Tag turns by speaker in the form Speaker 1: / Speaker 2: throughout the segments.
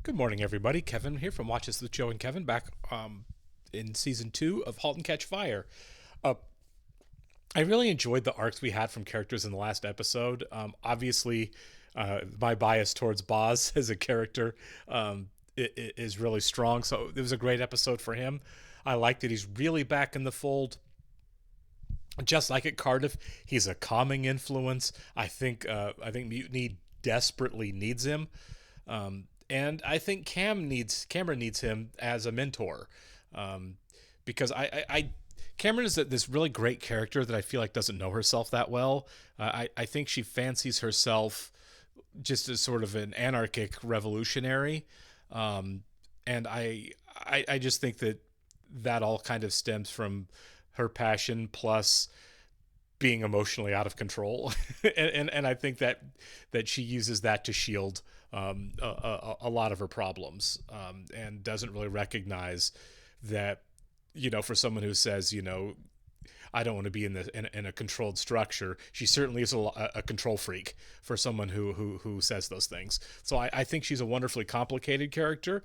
Speaker 1: Good morning, everybody. Kevin here from Watches with Joe and Kevin, back in season 2 of Halt and Catch Fire. Uh, I really enjoyed the arcs we had from characters in the last episode. Obviously, my bias towards Boz as a character is really strong, so it was a great episode for him. I like that he's really back in the fold. Just like at Cardiff, he's a calming influence. I think Mutiny desperately needs him. And I think Cameron needs him as a mentor, um, because Cameron is this really great character that I feel like doesn't know herself that well. I think she fancies herself just as sort of an anarchic revolutionary, um, and I just think that all kind of stems from her passion plus being emotionally out of control, and I think that she uses that to shield a lot of her problems, and doesn't really recognize that, for someone who says, I don't want to be in a controlled structure. She certainly is a control freak for someone who says those things. So I think she's a wonderfully complicated character.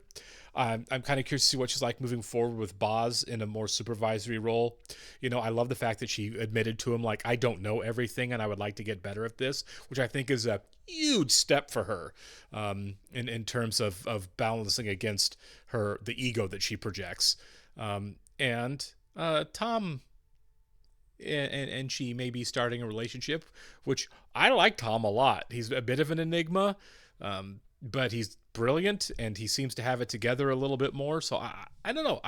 Speaker 1: I'm kind of curious to see what she's like moving forward with Boz in a more supervisory role. I love the fact that she admitted to him, like, I don't know everything and I would like to get better at this, which I think is a huge step for her, in terms of balancing against the ego that she projects. And Tom and she may be starting a relationship, which I like Tom a lot. He's a bit of an enigma, but he's brilliant and he seems to have it together a little bit more. So I don't know.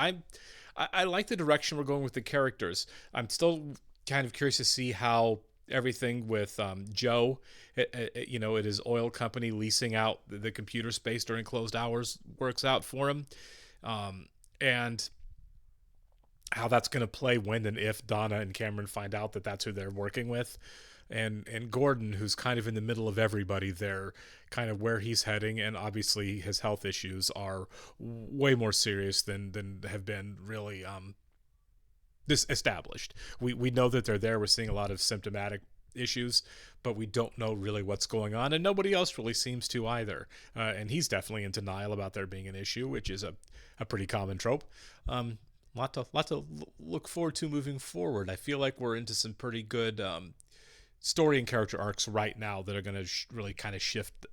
Speaker 1: I like the direction we're going with the characters. I'm still kind of curious to see how everything with Joe, at his oil company leasing out the computer space during closed hours works out for him, and how that's going to play when and if Donna and Cameron find out that that's who they're working with. And Gordon, who's kind of in the middle of everybody there, kind of where he's heading, and obviously his health issues are way more serious than have been really this established. We know that they're there. We're seeing a lot of symptomatic issues, but we don't know really what's going on, and nobody else really seems to either. And he's definitely in denial about there being an issue, which is a pretty common trope. Lot to look forward to moving forward. I feel like we're into some pretty good story and character arcs right now that are going to really kind of shift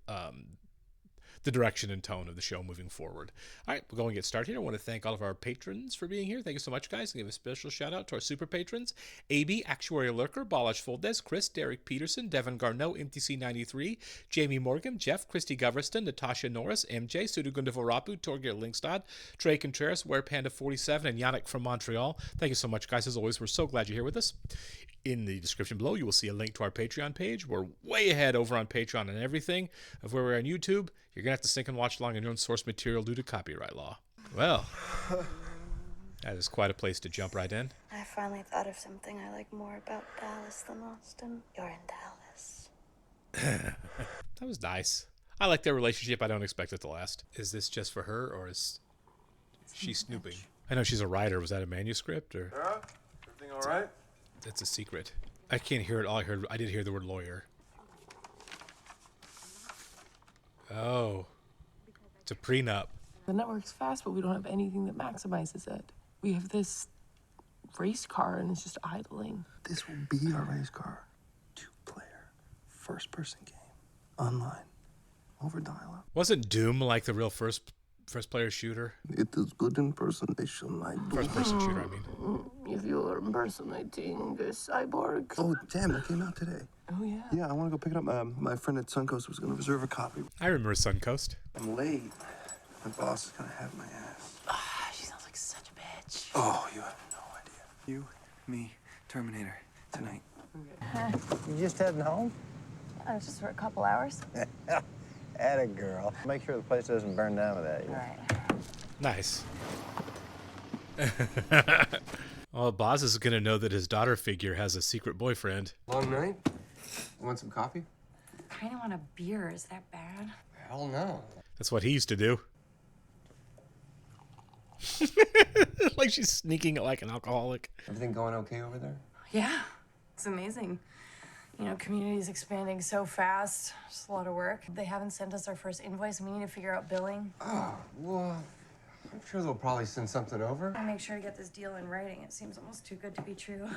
Speaker 1: the direction and tone of the show moving forward. All right, we're going to get started here. I want to thank all of our patrons for being here. Thank you so much, guys. And give a special shout out to our super patrons: AB, Actuarial Lurker, Balash Foldes, Chris, Derek Peterson, Devin Garneau, MTC93, Jamie Morgan, Jeff, Christy Goverston, Natasha Norris, MJ, Sudugunda Vorapu, Torgeir Lingstad, Trey Contreras, WerePanda47, and Yannick from Montreal. Thank you so much, guys. As always, we're so glad you're here with us. In the description below, you will see a link to our Patreon page. We're way ahead over on Patreon and everything of where we're on YouTube. You're going to have to sync and watch along on your own source material due to copyright law. Well, that is quite a place to jump right in.
Speaker 2: I finally thought of something I like more about Dallas than Austin. You're in Dallas.
Speaker 1: That was nice. I like their relationship. I don't expect it to last. Is this just for her, or is she snooping? I know she's a writer. Was that a manuscript, or?
Speaker 3: Yeah? Everything all right?
Speaker 1: That's a secret. I can't hear it all. I did hear the word lawyer. Oh. It's a prenup.
Speaker 4: The network's fast, but we don't have anything that maximizes it. We have this race car and it's just idling.
Speaker 5: This will be our race car. 2-player, first-person game, online, over dial-up.
Speaker 1: Wasn't Doom like the real first player shooter?
Speaker 5: It is good impersonation, I do.
Speaker 1: First person shooter, I mean.
Speaker 4: If you're impersonating a cyborg.
Speaker 5: Oh, damn, that came out today.
Speaker 4: Oh, yeah.
Speaker 5: Yeah, I want to go pick it up. My friend at Suncoast was going to reserve a copy.
Speaker 1: I remember Suncoast.
Speaker 5: I'm late. My boss is going to have my ass.
Speaker 4: She sounds like such a bitch.
Speaker 5: Oh, you have no idea.
Speaker 6: You, me, Terminator, tonight.
Speaker 7: You just heading home?
Speaker 2: Just for a couple hours.
Speaker 7: Atta girl. Make sure the place doesn't burn down without you.
Speaker 2: All right.
Speaker 1: Nice. Well, Boz is going to know that his daughter figure has a secret boyfriend.
Speaker 6: Long night? Want some coffee?
Speaker 2: Kind of want a beer. Is that bad?
Speaker 6: Hell no.
Speaker 1: That's what he used to do. Like she's sneaking like an alcoholic.
Speaker 6: Everything going okay over there?
Speaker 8: Yeah, it's amazing.
Speaker 3: You know, community's expanding so fast. It's a lot of work. They haven't sent us our first invoice, and we need to figure out billing.
Speaker 6: Oh, well, I'm sure they'll probably send something over.
Speaker 3: I make sure to get this deal in writing. It seems almost too good to be true.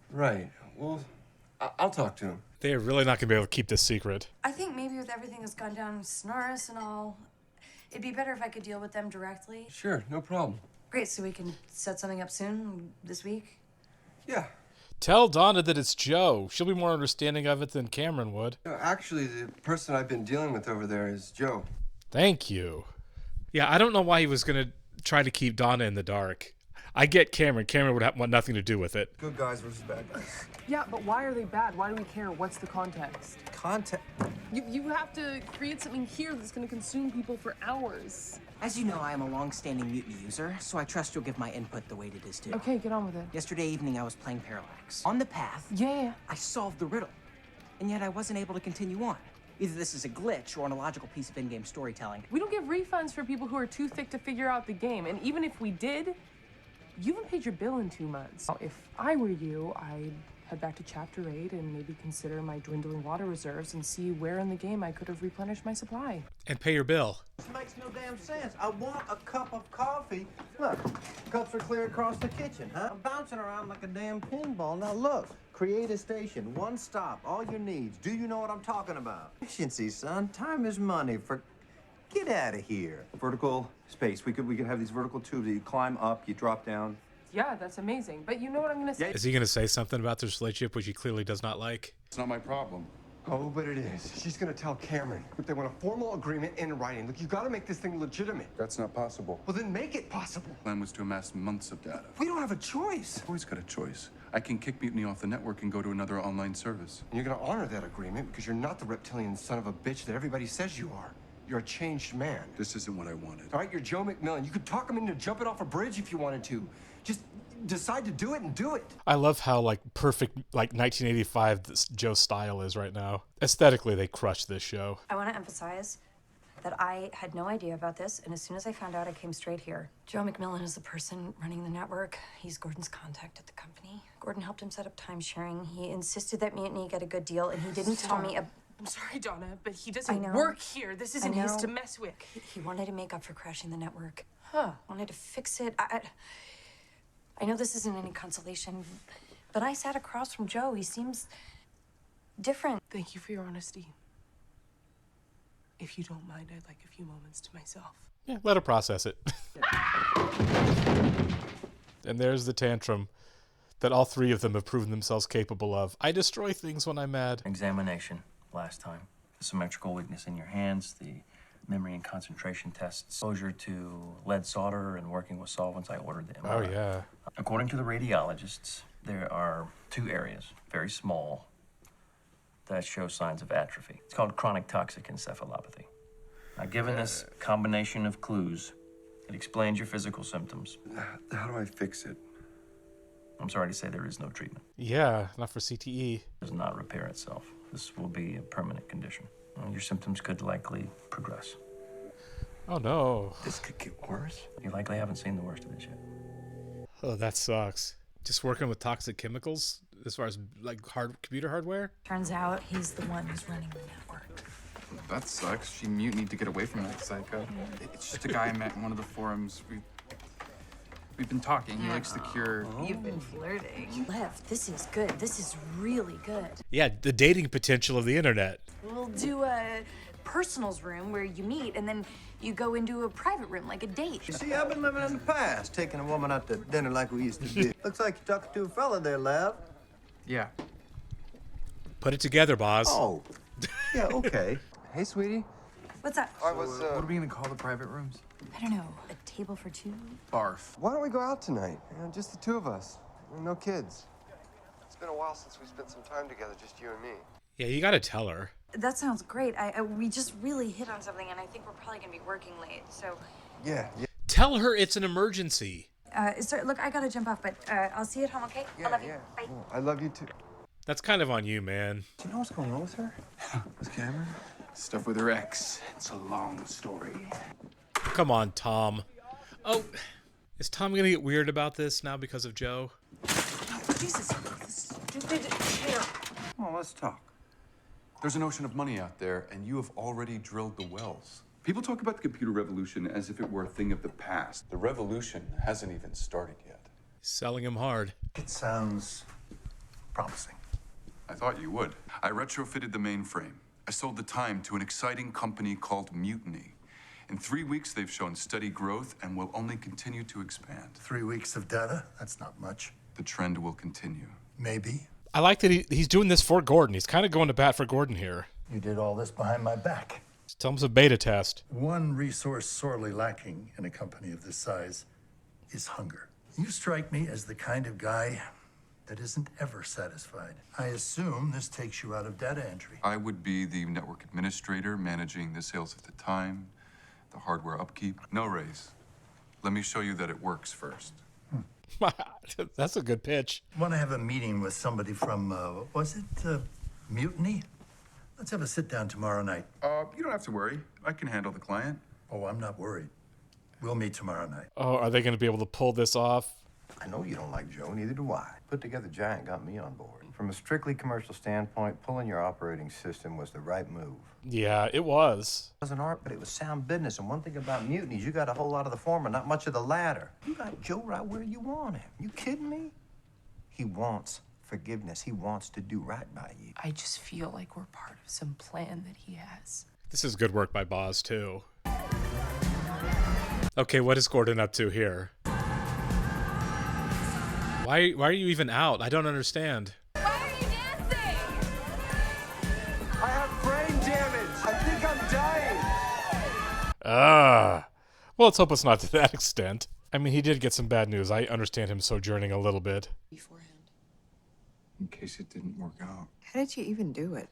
Speaker 6: Right. Well, I'll talk to him.
Speaker 1: They are really not going to be able to keep this secret.
Speaker 3: I think maybe with everything that's gone down with Snaris and all, it'd be better if I could deal with them directly.
Speaker 6: Sure, no problem.
Speaker 3: Great, so we can set something up soon, this week?
Speaker 6: Yeah.
Speaker 1: Tell Donna that it's Joe. She'll be more understanding of it than Cameron would.
Speaker 6: No, actually, the person I've been dealing with over there is Joe.
Speaker 1: Thank you. Yeah, I don't know why he was going to try to keep Donna in the dark. I get Cameron. Cameron would want nothing to do with it.
Speaker 5: Good guys versus bad guys.
Speaker 4: Yeah, but why are they bad? Why do we care? What's the context?
Speaker 5: Content.
Speaker 4: You have to create something here that's going to consume people for hours.
Speaker 8: As you know, I am a long-standing Mutiny user, so I trust you'll give my input the weight it is due.
Speaker 4: Okay, get on with it.
Speaker 8: Yesterday evening, I was playing Parallax. On the path,
Speaker 4: Yeah.
Speaker 8: I solved the riddle, and yet I wasn't able to continue on. Either this is a glitch or an illogical piece of in-game storytelling.
Speaker 4: We don't give refunds for people who are too thick to figure out the game, and even if we did, you haven't paid your bill in 2 months. If I were you, I'd head back to Chapter 8 and maybe consider my dwindling water reserves and see where in the game I could have replenished my supply.
Speaker 1: And pay your bill.
Speaker 7: This makes no damn sense. I want a cup of coffee. Look, cups are clear across the kitchen, huh? I'm bouncing around like a damn pinball. Now look, create a station, one stop, all your needs. Do you know what I'm talking about? Efficiency, son. Time is money. Get out of here.
Speaker 9: Vertical space. We could have these vertical tubes that you climb up, you drop down.
Speaker 4: Yeah, that's amazing. But you know what I'm gonna say?
Speaker 1: Is he going to say something about this relationship which he clearly does not like?
Speaker 10: It's not my problem.
Speaker 6: Oh, but it is. She's gonna tell Cameron. But they want a formal agreement in writing. Look, you gotta make this thing legitimate.
Speaker 10: That's not possible.
Speaker 6: Well, then make it possible.
Speaker 10: The plan was to amass months of data.
Speaker 6: We don't have a choice.
Speaker 10: I've always got a choice. I can kick Mutiny off the network and go to another online service.
Speaker 6: And you're gonna honor that agreement because you're not the reptilian son of a bitch that everybody says you are. You're a changed man.
Speaker 10: This isn't what I wanted.
Speaker 6: All right, you're Joe McMillan. You could talk him into jumping off a bridge if you wanted to. Just decide to do it and do it.
Speaker 1: I love how perfect 1985 Joe style is right now. Aesthetically, they crushed this show.
Speaker 3: I want to emphasize that I had no idea about this, and as soon as I found out, I came straight here. Joe McMillan is the person running the network. He's Gordon's contact at the company. Gordon helped him set up time sharing. He insisted that Mutiny get a good deal, and he didn't tell me
Speaker 4: I'm sorry, Donna, but he
Speaker 3: I
Speaker 4: doesn't
Speaker 3: know.
Speaker 4: work here. This isn't his
Speaker 3: know.
Speaker 4: to mess with.
Speaker 3: He wanted to make up for crashing the network.
Speaker 4: Huh.
Speaker 3: Wanted to fix it. I know this isn't any consolation, but I sat across from Joe. He seems different.
Speaker 4: Thank you for your honesty. If you don't mind, I'd like a few moments to myself.
Speaker 1: Yeah, let her process it. And there's the tantrum that all three of them have proven themselves capable of. I destroy things when I'm mad.
Speaker 11: Examination last time. The symmetrical weakness in your hands, the memory and concentration tests, exposure to lead solder and working with solvents. I ordered the MRI.
Speaker 1: Oh, yeah.
Speaker 11: According to the radiologists, there are 2 areas, very small, that show signs of atrophy. It's called chronic toxic encephalopathy. Now, given this combination of clues, it explains your physical symptoms.
Speaker 10: How do I fix it?
Speaker 11: I'm sorry to say there is no treatment.
Speaker 1: Yeah, not for CTE.
Speaker 11: It does not repair itself. This will be a permanent condition. Your symptoms could likely progress.
Speaker 1: Oh, no.
Speaker 6: This could get worse.
Speaker 11: You likely haven't seen the worst of it yet.
Speaker 1: Oh, that sucks. Just working with toxic chemicals as far as computer hardware?
Speaker 3: Turns out he's the one who's running the network.
Speaker 12: That sucks. She mutinied to get away from that psycho. It's just a guy I met in one of the forums. We've been talking. He likes the cure.
Speaker 3: You've been flirting. Lev, this is good. This is really good.
Speaker 1: Yeah, the dating potential of the internet.
Speaker 3: We'll do a personals room where you meet, and then you go into a private room, like a date.
Speaker 7: You see, I've been living in the past, taking a woman out to dinner like we used to do. Looks like you're talking to a fella there, Lev.
Speaker 12: Yeah.
Speaker 1: Put it together, Boz.
Speaker 7: Oh, yeah, okay.
Speaker 6: Hey, sweetie.
Speaker 3: What's up?
Speaker 12: What are we gonna call the private rooms?
Speaker 3: I don't know. A table for 2?
Speaker 12: Barf.
Speaker 6: Why don't we go out tonight? Just the 2 of us. No kids. It's been a while since we spent some time together, just you and me.
Speaker 1: Yeah, you gotta tell her.
Speaker 3: That sounds great. We just really hit on something, and I think we're probably gonna be working late. So,
Speaker 6: Yeah.
Speaker 1: Tell her it's an emergency.
Speaker 3: look, I gotta jump off, but I'll see you at home, okay? I love you. Bye.
Speaker 6: Well, I love you too.
Speaker 1: That's kind of on you, man.
Speaker 5: Do you know what's going on with her? With Cameron?
Speaker 12: Stuff with her ex. It's a long story.
Speaker 1: Come on, Tom. Oh, is Tom gonna get weird about this now because of Joe?
Speaker 8: Jesus, this stupid chair.
Speaker 6: Come on, let's talk.
Speaker 10: There's an ocean of money out there, and you have already drilled the wells. People talk about the computer revolution as if it were a thing of the past. The revolution hasn't even started yet.
Speaker 1: Selling him hard.
Speaker 5: It sounds promising.
Speaker 10: I thought you would. I retrofitted the mainframe. I sold the time to an exciting company called Mutiny. In 3 weeks, they've shown steady growth and will only continue to expand.
Speaker 5: 3 weeks of data? That's not much.
Speaker 10: The trend will continue.
Speaker 5: Maybe.
Speaker 1: I like that he's doing this for Gordon. He's kind of going to bat for Gordon here.
Speaker 5: You did all this behind my back.
Speaker 1: Just tell him it's a beta test.
Speaker 5: One resource sorely lacking in a company of this size is hunger. You strike me as the kind of guy that isn't ever satisfied. I assume this takes you out of data entry.
Speaker 10: I would be the network administrator managing the sales of the time, the hardware upkeep. No raise. Let me show you that it works first.
Speaker 1: That's a good pitch.
Speaker 5: Want to have a meeting with somebody from, was it Mutiny? Let's have a sit down tomorrow night.
Speaker 10: You don't have to worry. I can handle the client.
Speaker 5: Oh, I'm not worried. We'll meet tomorrow night.
Speaker 1: Oh, are they going to be able to pull this off?
Speaker 7: I know you don't like Joe, neither do I. Put Together Giant got me on board. From a strictly commercial standpoint, pulling your operating system was the right move.
Speaker 1: Yeah, it was.
Speaker 7: It wasn't art, but it was sound business. And one thing about mutinies, you got a whole lot of the former, not much of the latter. You got Joe right where you want him. You kidding me? He wants forgiveness. He wants to do right by you.
Speaker 4: I just feel like we're part of some plan that he has.
Speaker 1: This is good work by Boz, too. Okay, what is Gordon up to here? Why are you even out? I don't understand.
Speaker 2: Why are you dancing?
Speaker 6: I have brain damage. I think I'm dying.
Speaker 1: Well, let's hope it's not to that extent. I mean, he did get some bad news. I understand him sojourning a little bit.
Speaker 12: Beforehand. In case it didn't work out.
Speaker 13: How did you even do it?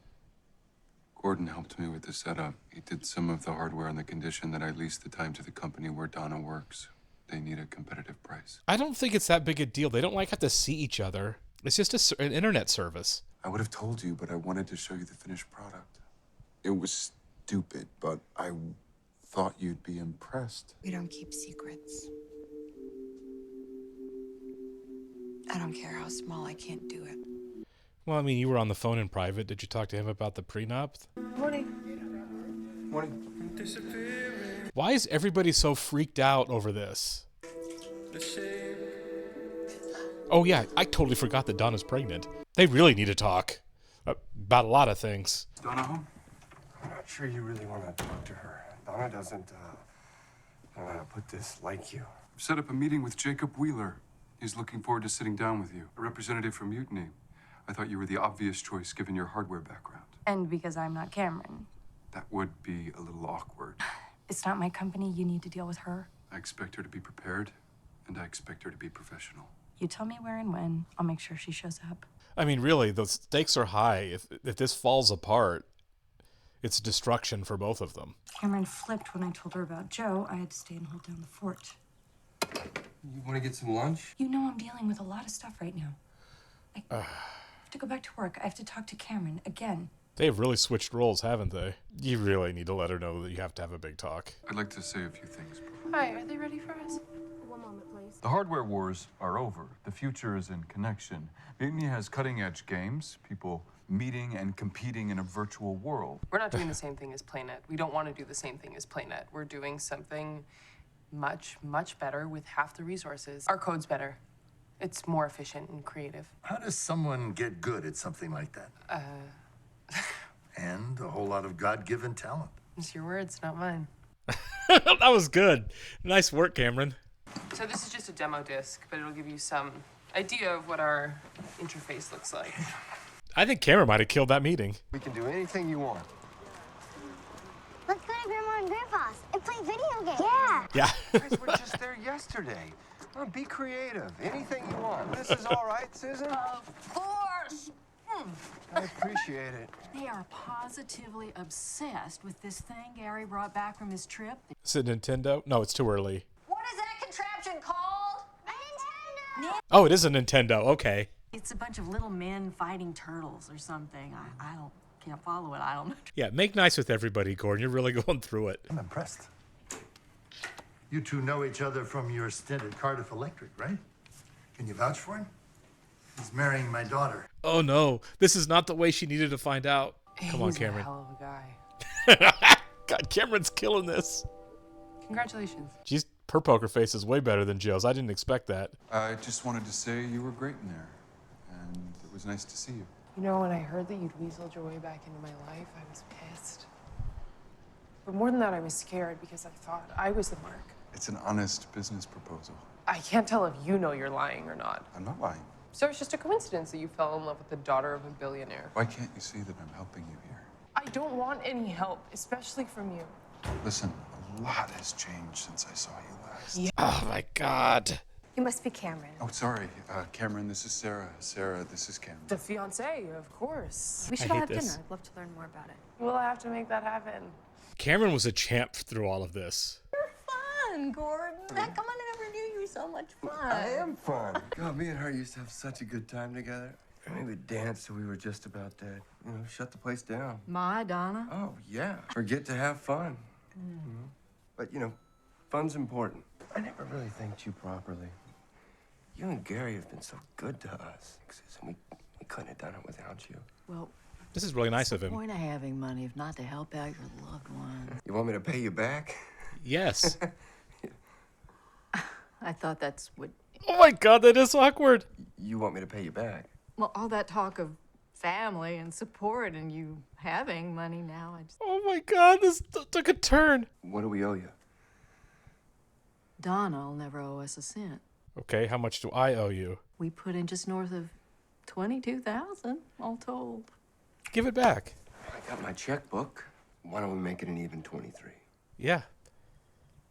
Speaker 10: Gordon helped me with the setup. He did some of the hardware on the condition that I lease the time to the company where Donna works. They need a competitive price.
Speaker 1: I don't think it's that big a deal. They don't like have to see each other. It's just an internet service.
Speaker 10: I would have told you, but I wanted to show you the finished product. It was stupid, but I thought you'd be impressed.
Speaker 13: We don't keep secrets. I don't care how small, I can't do it.
Speaker 1: Well, I mean, you were on the phone in private. Did you talk to him about the prenup?
Speaker 6: Morning. Morning.
Speaker 1: Why is everybody so freaked out over this? Oh yeah, I totally forgot that Donna's pregnant. They really need to talk about a lot of things.
Speaker 10: Donna home?
Speaker 6: I'm not sure you really want to talk to her. Donna doesn't, I don't know how to put this, like you.
Speaker 10: Set up a meeting with Jacob Wheeler. He's looking forward to sitting down with you. A representative from Mutiny. I thought you were the obvious choice given your hardware background.
Speaker 3: And because I'm not Cameron.
Speaker 10: That would be a little awkward.
Speaker 3: It's not my company. You need to deal with her.
Speaker 10: I expect her to be prepared, and I expect her to be professional.
Speaker 3: You tell me where and when. I'll make sure she shows up.
Speaker 1: I mean, really, the stakes are high. If this falls apart, it's destruction for both of them.
Speaker 3: Cameron flipped when I told her about Joe. I had to stay and hold down the fort.
Speaker 6: You want to get some lunch?
Speaker 3: You know I'm dealing with a lot of stuff right now. I have to go back to work. I have to talk to Cameron again.
Speaker 1: They've really switched roles, haven't they? You really need to let her know that you have to have a big talk.
Speaker 10: I'd like to say a few things.
Speaker 4: Hi, are they ready for us?
Speaker 2: One moment, please.
Speaker 10: The hardware wars are over. The future is in connection. Mutiny has cutting-edge games, people meeting and competing in a virtual world.
Speaker 4: We're not doing the same thing as Playnet. We don't want to do the same thing as Playnet. We're doing something much, much better with half the resources. Our code's better. It's more efficient and creative.
Speaker 5: How does someone get good at something like that? And a whole lot of God-given talent.
Speaker 4: It's your words, not mine.
Speaker 1: That was good. Nice work, Cameron.
Speaker 4: So this is just a demo disc, but it'll give you some idea of what our interface looks like.
Speaker 1: I think Cameron might have killed that meeting.
Speaker 6: We can do anything you want.
Speaker 2: Let's go to Grandma and Grandpa's and play video games. Yeah.
Speaker 1: Yeah.
Speaker 6: You guys were just there yesterday. Well, be creative. Anything you want. This is all right, Susan?
Speaker 14: Of course.
Speaker 6: I appreciate it.
Speaker 14: They are positively obsessed with this thing Gary brought back from his trip.
Speaker 1: Is it Nintendo? No, it's too early.
Speaker 14: What is that contraption called?
Speaker 2: A Nintendo.
Speaker 1: Oh, it is a Nintendo. Okay.
Speaker 14: It's a bunch of little men fighting turtles or something. I can't follow it. I don't know.
Speaker 1: Yeah, make nice with everybody, Gordon. You're really going through it.
Speaker 5: I'm impressed. You two know each other from your stint at Cardiff Electric, right? Can you vouch for him? He's marrying my daughter.
Speaker 1: Oh no, this is not the way she needed to find out. Come on,
Speaker 4: He's a
Speaker 1: Cameron.
Speaker 4: hell of a guy.
Speaker 1: God, Cameron's killing this.
Speaker 4: Congratulations.
Speaker 1: She's, her poker face is way better than Joe's. I didn't expect that.
Speaker 10: I just wanted to say you were great in there, and it was nice to see you.
Speaker 4: You know, when I heard that you'd weaseled your way back into my life, I was pissed. But more than that, I was scared because I thought I was the mark.
Speaker 10: It's an honest business proposal.
Speaker 4: I can't tell if you know you're lying or not.
Speaker 10: I'm not lying.
Speaker 4: So it's just a coincidence that you fell in love with the daughter of a billionaire.
Speaker 10: Why can't you see that I'm helping you here?
Speaker 4: I don't want any help, especially from you.
Speaker 10: Listen, a lot has changed since I saw you last.
Speaker 4: Yeah.
Speaker 1: Oh my God.
Speaker 3: You must be Cameron.
Speaker 10: Oh, sorry. Cameron, this is Sarah. Sarah, this is Cameron.
Speaker 4: The fiance, of course.
Speaker 3: We should
Speaker 1: I
Speaker 3: all
Speaker 1: hate
Speaker 3: have
Speaker 1: this.
Speaker 3: dinner. I'd love to learn more about it.
Speaker 4: We'll have to make that happen.
Speaker 1: Cameron was a champ through all of this.
Speaker 13: Fun, Gordon. Heck, come on, I never knew you were so much fun.
Speaker 6: I am fun. God, me and her used to have such a good time together. And we would dance till we were just about dead. You know, shut the place down.
Speaker 13: My Donna.
Speaker 6: Oh, yeah. Forget to have fun. Mhm. But, you know, fun's important. I never really thanked you properly. You and Gary have been so good to us. And we couldn't have done it without you.
Speaker 13: Well,
Speaker 1: This is really nice of
Speaker 13: what's the
Speaker 1: him.
Speaker 13: point of having money if not to help out your loved ones?
Speaker 6: You want me to pay you back?
Speaker 1: Yes.
Speaker 13: I thought that's what.
Speaker 1: Oh my God, that is awkward.
Speaker 6: You want me to pay you back?
Speaker 13: Well, all that talk of family and support and you having money now, I just.
Speaker 1: Oh my God, this took a turn.
Speaker 6: What do we owe you?
Speaker 13: Donna'll never owe us a cent.
Speaker 1: Okay, how much do I owe you?
Speaker 13: We put in just north of 22,000, all told.
Speaker 1: Give it back.
Speaker 6: I got my checkbook. Why don't we make it an even 23?
Speaker 1: Yeah.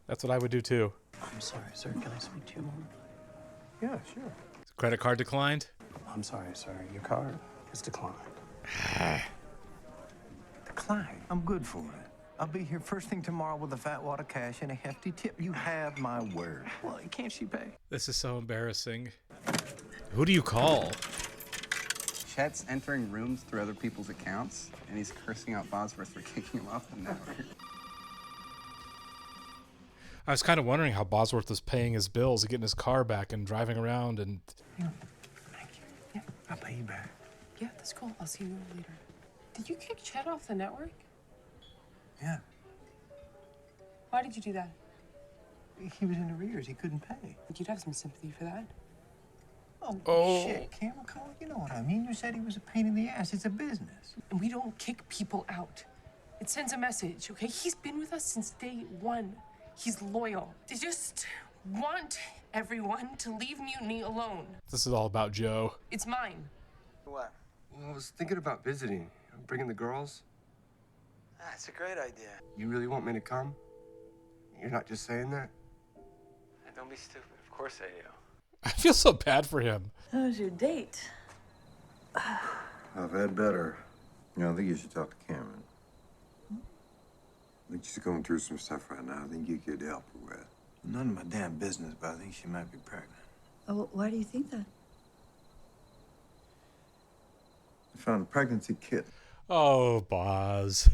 Speaker 1: That's what I would do too.
Speaker 15: I'm sorry, sir. Can I speak to you a moment?
Speaker 6: Yeah, sure.
Speaker 1: Credit card declined?
Speaker 15: I'm sorry, sir. Your card is declined.
Speaker 7: Decline. I'm good for it. I'll be here first thing tomorrow with a fat wad of cash and a hefty tip. You have my word.
Speaker 15: Well, can't she pay?
Speaker 1: This is so embarrassing. Who do you call?
Speaker 12: Chet's entering rooms through other people's accounts, and he's cursing out Bosworth for kicking him off the network.
Speaker 1: I was kind of wondering how Bosworth was paying his bills, getting his car back and driving around and...
Speaker 15: Thank you. Yeah, I'll pay you back.
Speaker 4: Yeah, that's cool. I'll see you later. Did you kick Chet off the network?
Speaker 7: Yeah.
Speaker 4: Why did you do that?
Speaker 7: He was in arrears. He couldn't pay.
Speaker 4: You'd have some sympathy for that.
Speaker 7: Oh, shit, Cameron, come on. You know what I mean. You said he was a pain in the ass. It's a business.
Speaker 4: And we don't kick people out. It sends a message, okay? He's been with us since day one. He's loyal. They just want everyone to leave Mutiny alone.
Speaker 1: This is all about Joe.
Speaker 4: It's mine.
Speaker 7: What?
Speaker 6: Well, I was thinking about visiting. Bringing the girls.
Speaker 7: That's a great idea.
Speaker 6: You really want me to come? You're not just saying that?
Speaker 7: Don't be stupid. Of course I do.
Speaker 1: I feel so bad for him.
Speaker 13: How was your date?
Speaker 16: I've had better. You know, I think you should talk to Cameron. I think she's going through some stuff right now. I think you could help her with.
Speaker 7: None of my damn business, but I think she might be pregnant.
Speaker 13: Oh, why do you think that?
Speaker 16: I found a pregnancy kit.
Speaker 1: Oh, Boz.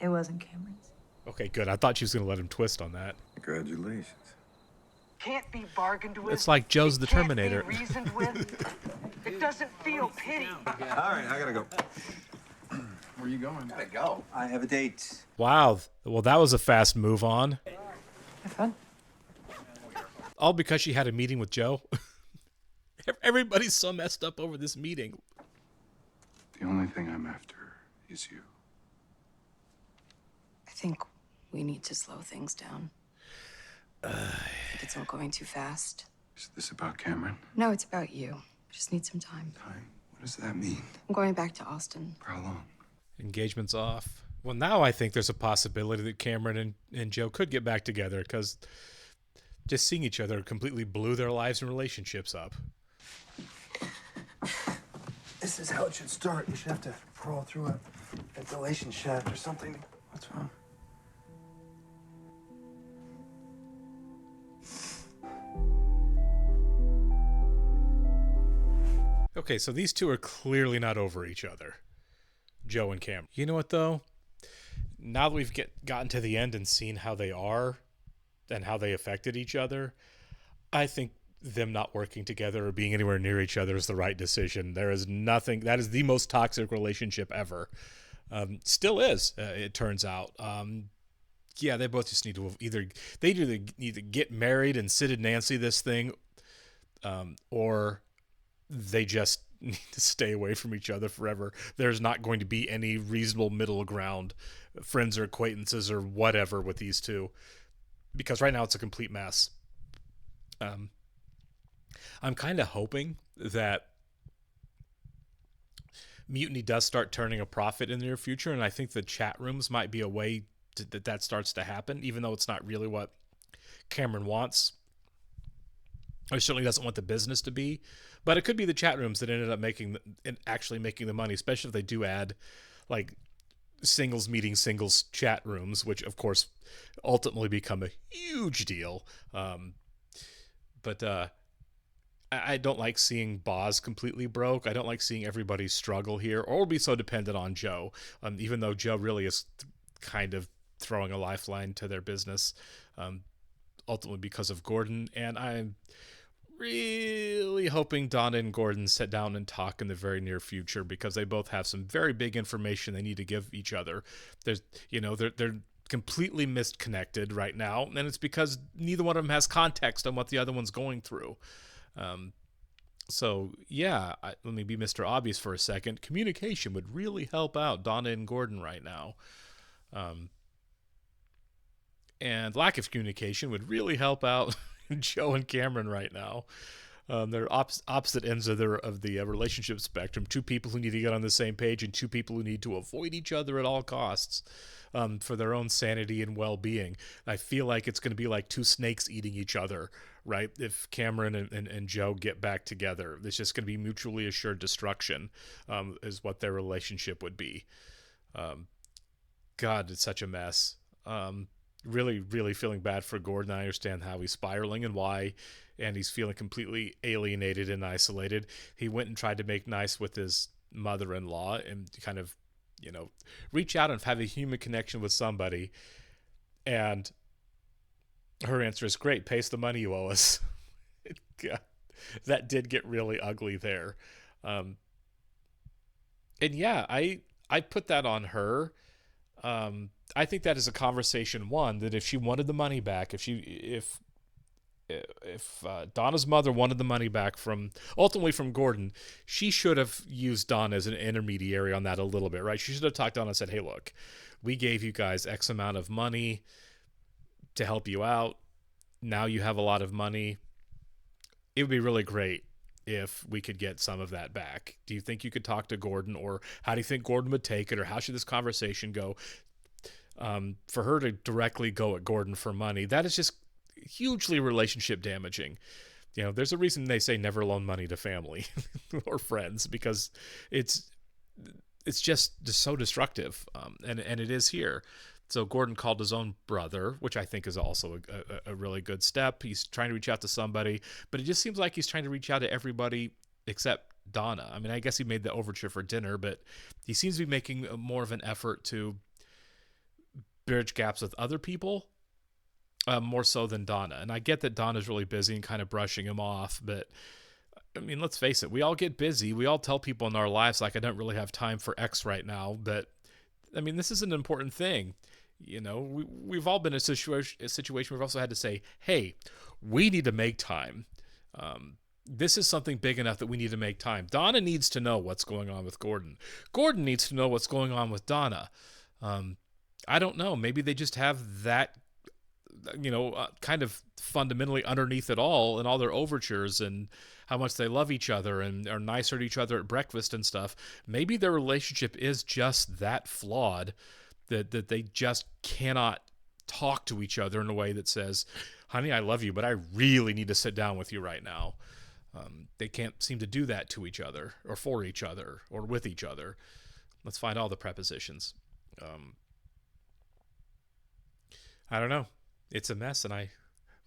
Speaker 3: It wasn't Cameron's.
Speaker 1: Okay, good. I thought she was going to let him twist on that.
Speaker 16: Congratulations.
Speaker 17: Can't be bargained with.
Speaker 1: It's like Joe's the Terminator.
Speaker 17: Can't be reasoned with. It doesn't feel pity.
Speaker 6: All right, I gotta go.
Speaker 12: Where are you going?
Speaker 7: Gotta go. I have a date.
Speaker 1: Wow. Well, that was a fast move on.
Speaker 4: Have fun.
Speaker 1: All because she had a meeting with Joe. Everybody's so messed up over this meeting.
Speaker 10: The only thing I'm after is you.
Speaker 3: I think we need to slow things down. I think it's all going too fast.
Speaker 10: Is this about Cameron?
Speaker 3: No, it's about you. I just need some time.
Speaker 10: Time? What does that mean?
Speaker 3: I'm going back to Austin.
Speaker 10: For how long?
Speaker 1: Engagement's off. Well, now I think there's a possibility that Cameron and Joe could get back together because just seeing each other completely blew their lives and relationships up.
Speaker 6: This is how it should start. You should have to crawl through a ventilation shaft or something. What's wrong?
Speaker 1: Okay, so these two are clearly not over each other. Joe and Cameron. You know what, though? Now that we've gotten to the end and seen how they are and how they affected each other, I think them not working together or being anywhere near each other is the right decision. There is nothing, that is the most toxic relationship ever. Still is, it turns out. Yeah, they both just need to either need to get married and Sid and Nancy this thing, or they just need to stay away from each other forever. There's not going to be any reasonable middle ground, friends or acquaintances or whatever with these two, because right now it's a complete mess. I'm kind of hoping that Mutiny does start turning a profit in the near future, and I think the chat rooms might be a way that starts to happen, even though it's not really what Cameron wants, or certainly doesn't want the business to be. But it could be the chat rooms that ended up actually making the money, especially if they do add like singles meeting singles chat rooms, which of course ultimately become a huge deal. But I don't like seeing Boz completely broke. I don't like seeing everybody struggle here or be so dependent on Joe, even though Joe really is kind of throwing a lifeline to their business, ultimately because of Gordon. And I'm really hoping Donna and Gordon sit down and talk in the very near future, because they both have some very big information they need to give each other. They're completely misconnected right now, and it's because neither one of them has context on what the other one's going through. So yeah, let me be Mr. Obvious for a second. Communication would really help out Donna and Gordon right now. And lack of communication would really help out Joe and Cameron right now. They're opposite ends of the relationship spectrum. Two people who need to get on the same page, and two people who need to avoid each other at all costs, for their own sanity and well-being. I feel like it's going to be like two snakes eating each other, right? If Cameron and Joe get back together, it's just going to be mutually assured destruction, is what their relationship would be. God, it's such a mess. Really, really feeling bad for Gordon. I understand how he's spiraling and why, and he's feeling completely alienated and isolated. He went and tried to make nice with his mother-in-law and kind of, reach out and have a human connection with somebody. And her answer is, great, pay us the money you owe us. God, that did get really ugly there. And yeah, I put that on her. I think that is a conversation one, that if she wanted the money back, if Donna's mother wanted the money back ultimately from Gordon, she should have used Donna as an intermediary on that a little bit, right? She should have talked to Donna and said, hey, look, we gave you guys X amount of money to help you out. Now you have a lot of money. It would be really great if we could get some of that back. Do you think you could talk to Gordon, or how do you think Gordon would take it, or how should this conversation go? For her to directly go at Gordon for money, that is just hugely relationship damaging. There's a reason they say never loan money to family or friends, because it's just so destructive. And it is here. So Gordon called his own brother, which I think is also a really good step. He's trying to reach out to somebody, but it just seems like he's trying to reach out to everybody except Donna. I mean, I guess he made the overture for dinner, but he seems to be making more of an effort to bridge gaps with other people, more so than Donna. And I get that Donna's really busy and kind of brushing him off, but I mean, let's face it, we all get busy. We all tell people in our lives, like, I don't really have time for X right now, but I mean, this is an important thing. We've all been in a situation we've also had to say, hey, we need to make time. This is something big enough that we need to make time. Donna needs to know what's going on with Gordon. Gordon needs to know what's going on with Donna. I don't know. Maybe they just have that, kind of fundamentally underneath it all, and all their overtures and how much they love each other and are nicer to each other at breakfast and stuff. Maybe their relationship is just that flawed that they just cannot talk to each other in a way that says, honey, I love you, but I really need to sit down with you right now. They can't seem to do that to each other or for each other or with each other. Let's find all the prepositions. I don't know. It's a mess, and I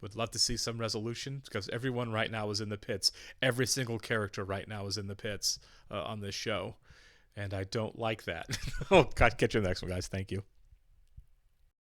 Speaker 1: would love to see some resolution, because everyone right now is in the pits. Every single character right now is in the pits on this show, and I don't like that. Oh, God, catch you in the next one, guys. Thank you.